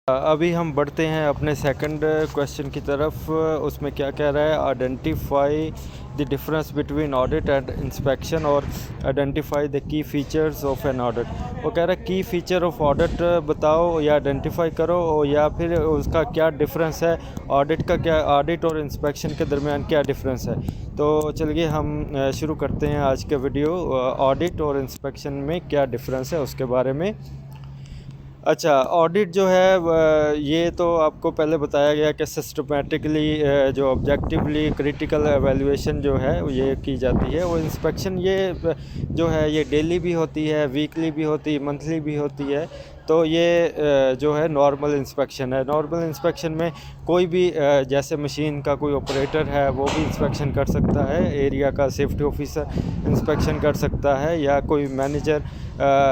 अभी हम बढ़ते हैं अपने सेकंड क्वेश्चन की तरफ। उसमें क्या कह रहा है, identify the difference between audit and inspection और identify the key features of an audit. वो कह रहा है की फीचर ऑफ ऑडिट बताओ या आइडेंटिफाई करो, या फिर उसका क्या डिफरेंस है, ऑडिट का क्या, ऑडिट और इंस्पेक्शन के दरमियान क्या डिफरेंस है। तो चलिए हम शुरू करते हैं आज के वीडियो। ऑडिट और इंस्पेक्शन में क्या डिफरेंस है उसके बारे में। अच्छा, ऑडिट जो है ये तो आपको पहले बताया गया कि सिस्टमेटिकली जो ऑब्जेक्टिवली क्रिटिकल एवेल्यूएशन जो है ये की जाती है। वो इंस्पेक्शन ये जो है ये डेली भी होती है, वीकली भी होती है, मंथली भी होती है। तो ये जो है नॉर्मल इंस्पेक्शन है। नॉर्मल इंस्पेक्शन में कोई भी जैसे मशीन का कोई ऑपरेटर है वो भी इंस्पेक्शन कर सकता है, एरिया का सेफ्टी ऑफिसर इंस्पेक्शन कर सकता है, या कोई मैनेजर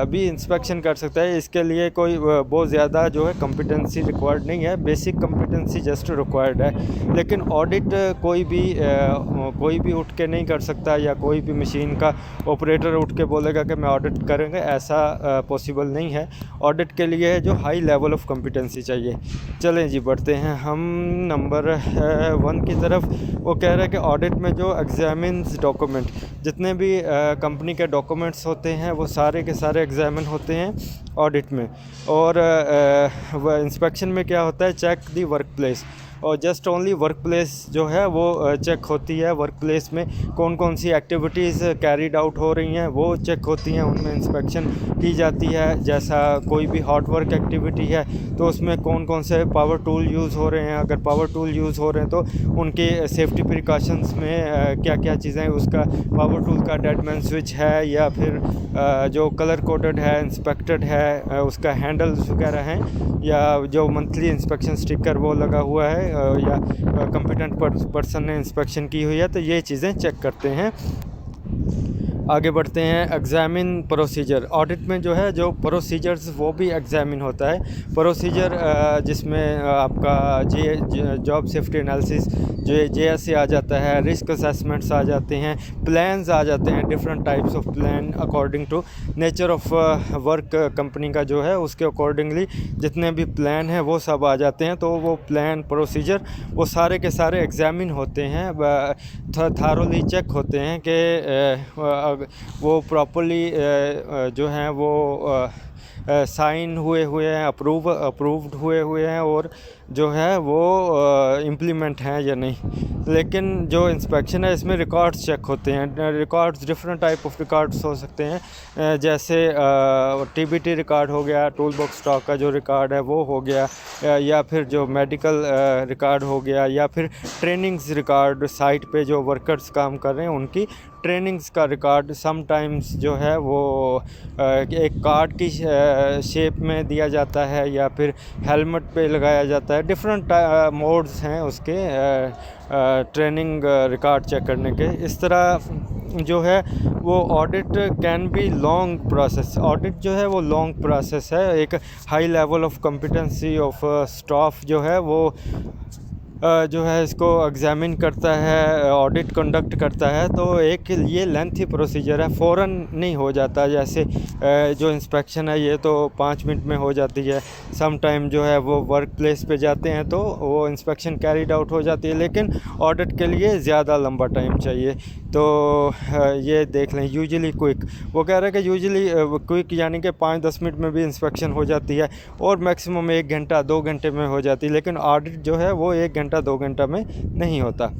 भी इंस्पेक्शन कर सकता है। इसके लिए कोई बहुत ज़्यादा जो है कॉम्पिटेंसी रिक्वायर्ड नहीं है, बेसिक कॉम्पिटेंसी जस्ट रिक्वायर्ड है। लेकिन ऑडिट कोई भी उठ के नहीं कर सकता, या कोई भी मशीन का ऑपरेटर उठ के बोलेगा कि मैं ऑडिट करेंगे, ऐसा पॉसिबल नहीं है। ऑडिट के लिए जो हाई लेवल ऑफ कॉम्पिटेंसी चाहिए। चलें जी, बढ़ते हैं हम नंबर 1 की तरफ। वो कह रहा है कि ऑडिट में जो एग्जामिन्स डॉक्यूमेंट, जितने भी कंपनी के डॉक्यूमेंट्स होते हैं वो सारे के सारे एग्जामिन होते हैं ऑडिट में। और इंस्पेक्शन में क्या होता है, चेक दी वर्क प्लेस, और जस्ट ओनली वर्क प्लेस जो है वो चेक होती है। वर्क प्लेस में कौन कौन सी एक्टिविटीज़ कैरीड आउट हो रही हैं वो चेक होती हैं, उनमें इंस्पेक्शन की जाती है। जैसा कोई भी हॉट वर्क एक्टिविटी है तो उसमें कौन कौन से पावर टूल यूज़ हो रहे हैं, अगर पावर टूल यूज़ हो रहे हैं तो उनके सेफ्टी प्रिकॉशंस में क्या क्या चीज़ें, उसका पावर टूल का डेडमैन स्विच है, या फिर जो कलर कोडेड है, इंस्पेक्टेड है, उसका हैंडल्स वगैरह हैं, या जो मंथली इंस्पेक्शन स्टिकर वो लगा हुआ है, या कॉम्पिटेंट पर्सन ने इंस्पेक्शन की हुई है, तो ये चीज़ें चेक करते हैं। आगे बढ़ते हैं, एग्ज़ामिन प्रोसीजर। ऑडिट में जो है जो प्रोसीजर्स वो भी एग्ज़ामिन होता है। प्रोसीजर जिसमें आपका जॉब सेफ्टी एनालिसिस जो JSA आ जाता है, रिस्क असेसमेंट्स आ जाते हैं, प्लान्स आ जाते हैं, different types of plan according to nature of work company का जो है उसके अकॉर्डिंगली जितने भी प्लान हैं वो सब आ जाते हैं। तो वो प्लान प्रोसीजर वो सारे के सारे एग्ज़ामिन होते हैं, थारोली चेक होते हैं कि वो प्रॉपर्ली जो हैं वो साइन हुए हैं, अप्रूव्ड हुए हैं, और जो है वो इम्प्लीमेंट हैं या नहीं। लेकिन जो इंस्पेक्शन है इसमें रिकॉर्ड्स चेक होते हैं। Records different type of records हो सकते हैं, जैसे TBT रिकॉर्ड हो गया, टूल बॉक्स स्टॉक का जो रिकॉर्ड है वो हो गया, या फिर जो मेडिकल रिकॉर्ड हो गया, या फिर ट्रेनिंग्स रिकॉर्ड, साइट पे जो वर्कर्स काम कर रहे हैं उनकी ट्रेनिंग्स का रिकॉर्ड समटाइम्स जो है वो एक कार्ड की शेप में दिया जाता है, या फिर हेलमेट पे लगाया जाता है। डिफरेंट मोड्स हैं उसके ट्रेनिंग रिकॉर्ड चेक करने के। इस तरह जो है वो audit can be long process. Audit जो है वो लॉन्ग प्रोसेस है। एक high level of competency of staff जो है वो जो है इसको एग्ज़ामिन करता है, ऑडिट कंडक्ट करता है। तो एक ये लेंथी प्रोसीजर है, फ़ौरन नहीं हो जाता। जैसे जो इंस्पेक्शन है ये तो 5 मिनट में हो जाती है। सम टाइम जो है वो वर्क प्लेस पे जाते हैं तो वो इंस्पेक्शन कैरीड आउट हो जाती है, लेकिन ऑडिट के लिए ज़्यादा लंबा टाइम चाहिए। तो ये देख लें, यूजुअली क्विक। वो कह रहे हैं कि यूजुअली क्विक यानी कि 5-10 मिनट में भी इंस्पेक्शन हो जाती है, और मैक्सिमम 1 घंटा 2 घंटे में हो जाती है। लेकिन ऑडिट जो है वो 1 घंटा 2 घंटा में नहीं होता।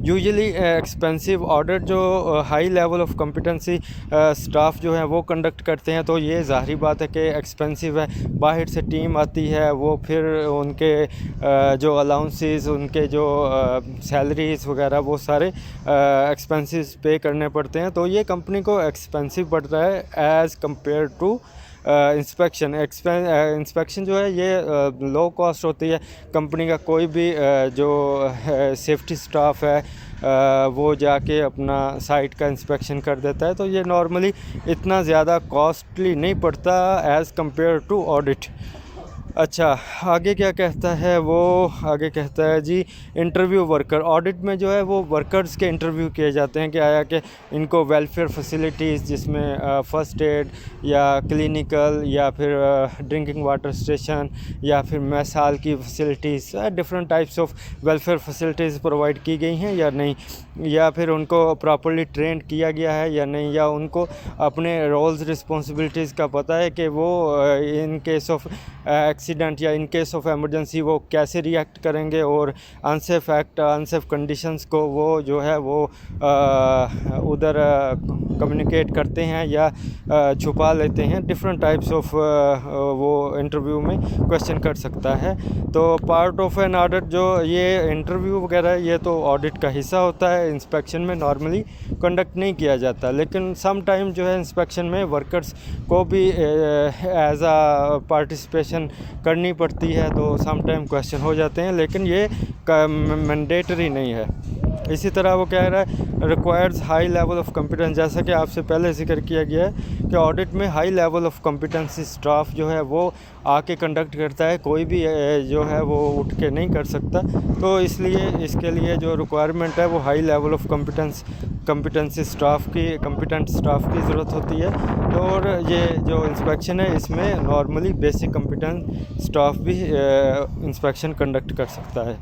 यूजुअली एक्सपेंसिव ऑडिट जो high level of competency staff जो है वो कंडक्ट करते हैं, तो ये ज़ाहिर बात है कि एक्सपेंसिव है। बाहर से टीम आती है, वो फिर उनके जो अलाउंसेस, उनके जो सैलरीज वगैरह वो सारे एक्सपेंसेस पे करने पड़ते हैं। तो ये कंपनी को एक्सपेंसिव पड़ रहा है एज़ कम्पेयर टू इंस्पेक्शन जो है ये लो कॉस्ट होती है। कंपनी का कोई भी जो सेफ्टी स्टाफ है वो जाके अपना साइट का इंस्पेक्शन कर देता है। तो ये नॉर्मली इतना ज़्यादा कॉस्टली नहीं पड़ता एज़ कंपेयर टू ऑडिट। अच्छा, आगे क्या कहता है वो? आगे कहता है जी, इंटरव्यू वर्कर। ऑडिट में जो है वो वर्कर्स के इंटरव्यू किए जाते हैं कि आया कि इनको वेलफेयर फैसिलिटीज़ जिसमें फ़र्स्ट एड या क्लिनिकल या फिर ड्रिंकिंग वाटर स्टेशन या फिर मैस हॉल की facilities, different types of welfare facilities provide की गई हैं या नहीं, या फिर उनको प्रॉपर्ली ट्रेंड किया गया है या नहीं, या उनको अपने रोल्स रिस्पॉन्सिबिलिटीज़ का पता है कि वो इन केस ऑफ एक्सीडेंट या इन केस ऑफ इमरजेंसी वो कैसे रिएक्ट करेंगे और अनसेफ कंडीशंस को वो जो है वो उधर कम्युनिकेट करते हैं या छुपा लेते हैं। डिफरेंट टाइप्स ऑफ वो इंटरव्यू में क्वेश्चन कर सकता है। तो पार्ट ऑफ एन ऑडिट, जो ये इंटरव्यू वगैरह ये तो ऑडिट का हिस्सा होता है, इंस्पेक्शन में नॉर्मली कंडक्ट नहीं किया जाता, लेकिन सम टाइम जो है इंस्पेक्शन में वर्कर्स को भी एज आ पार्टिसिपेशन करनी पड़ती है, तो सम टाइम क्वेश्चन हो जाते हैं, लेकिन ये मैंडेटरी नहीं है। इसी तरह वो कह रहा है requires high level of competence, जैसा कि आपसे पहले जिक्र किया गया है कि ऑडिट में high level of competency staff जो है वो आके कंडक्ट करता है, कोई भी जो है वो उठ के नहीं कर सकता। तो इसलिए इसके लिए जो रिक्वायरमेंट है वो high level of competency staff की, कॉम्पिटेंट स्टाफ की ज़रूरत होती है। और ये जो इंस्पेक्शन है इसमें नॉर्मली बेसिक कॉम्पिटेंट स्टाफ भी इंस्पेक्शन कंडक्ट कर सकता है।